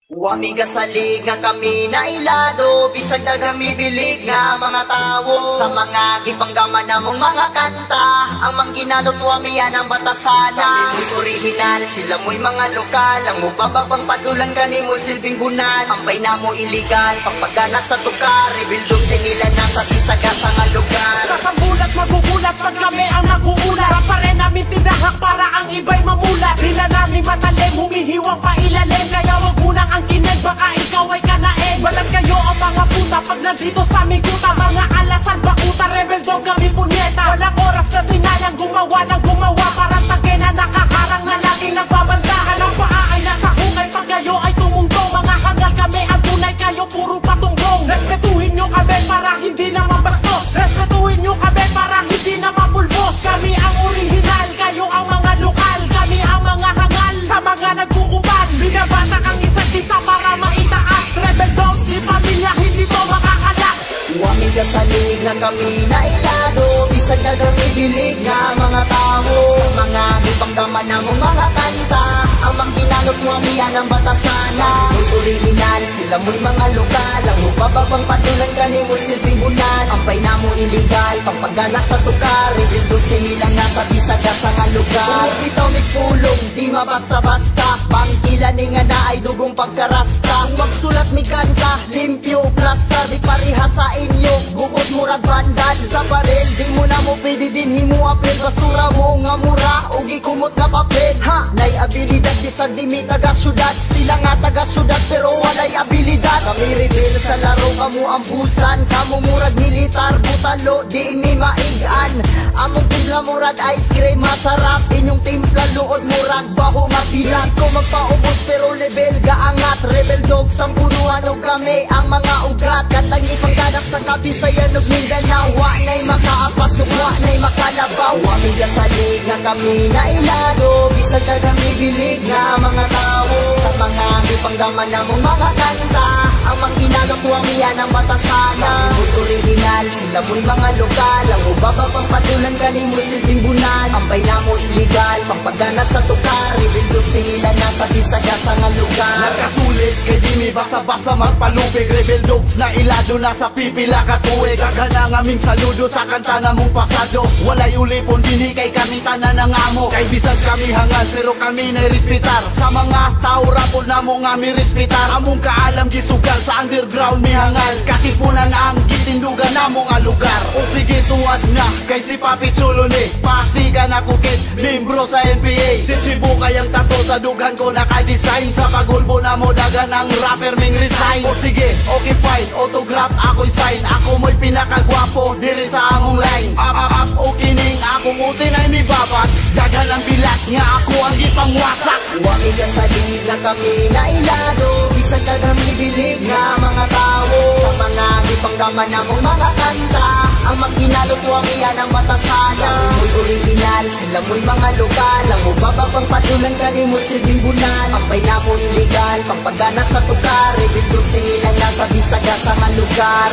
Wamiga salig nga kami na ilado, bisag na gamibilig nga mga tao. Sa mga gipanggaman namong mga kanta, ang mangginanot wami yan ang batasana. Kami mo'y original, sila mo'y mga lokal, ang mupababang padulan gani mo silbing bunan. Ampay na mo iligal, pagpagana sa tukar, rebildog sinila na sa bisagasa nga lugar. Sa sambulat magugulat pag kami ang naguulat, pa rin namin tinahak para ang iba'y mamulat. Sila namin matalim, humihiwang pailalim, kaya wag munang ang kinig, baka ikaw ay kanain. Balat kayo ang mga puta pag nandito sa aming kuta. Mga alasan bakuta, rebel dog kami punyeta. Walang oras na sinayang gumawa ng gumawa, parang tangke na nakaharang na laging nagbabandahan. Ang paa ay nasa hungay pag kayo ay tumungtong. Mga hangal kami ang tunay, kayo puro patunggong. Respetuhin nyo kami para hindi na mabastos, respetuhin nyo kami para hindi na mapulbos. Kami ang original, kayo ang mga lokal, kami ang mga hangal sa mga nagkukupan. Binabatak ang isa't isa para maitaas, rebel dog, di pamilya, hindi to makakalas. Wamiga salig nga kami na ilado, bisag na gamibilig nga mga tao. Sa mga gipanggaman namong mga kanta, ang mangginanot wami yan ang batasana. Mo'y original, sila mo'y mga lokal, ang mupababang patulan gani mo silbing bunan. Ampay na mo iligal, pagpagana sa tukar, rebildog sinila na sa bisagasa nga lugar. Kung bitaw may pulong, di mabasta-basta, bangkila ni nga na ay dugong pagkarasta. Kung magsulat mi kanta, limpyo, plasta, di pariha sa inyo, bukod murag bandal sa baril. Di mo na mo pwede din himu apel, basura mo nga mura, ugi kumot na papel. Ha, nay abilidad, bisag di mi taga syudad, sila nga taga syudad pero walay abilidad. Kami rebel sa laro, kamu ang busan, kamu murag militar, butalo, di mi maigan. Among timpla murag ice cream, masarap, inyong timpla luod murag baho mapilat. Ko magpaubos pero level gaangat, rebel dog sang punuan o kami ang mga ugat. Katang ipangganak sa Kabisayan ug Mindanao, wa na'y makaapas ug wa na'y makalabaw. Wamiga salig nga kami na ilado, bisag na gamibilig nga mga tao. Sa mga gipanggaman namong mga kanta, ang mangginanot wami yan ang batasana. Mo'y original, sila mo'y mga lokal, ang ubababang patulan gani mo silbing bunan. Ampay na mo iligal, pagpagana sa tukar, rebildog sinila na sa bisagasa nga lugar. Nagkasulit kay di mi basta-basta magpalupig, rebel dogs na ilado na sa pipila katuig. Kagana nga aming saludo sa kanta na mong pasado, walay ulipon dini kay kami tanan ng amo. Kay bisag kami hangal pero kami na respetar, sa mga tao rapol na mo nga mi respetar. Among kaalam gisugal sa underground mi hangal, katipunan ang gitindugan na mo nga lugar. O sige tuwad na kay si Papi Chulo ni pasti ka na kukit, membro sa NPA. Si Chibu kayang tato sa dugan ko naka-design, sa pagulbo na mo dagan ang rapper ming resign. O sige, okay fine, autograph ako'y sign, ako mo'y pinakagwapo diri sa among line. Up, o kining akong utin ay mi babat, dagan ang bilat nga ako ang gipangwasak. Wamiga salig nga kami na ilado, bisag na gamibilig nga mga tao. Sa mga gipanggaman namong mga kanta, ang mangginanot wami yan ang batasana. Mo'y original, sila mo'y mga lokal, ang mubababang patulan gani mo silbing bunan. Ampay na mo iligal, pagpagana sa tukar, rebildog sinila na sa bisagasa nga lugar.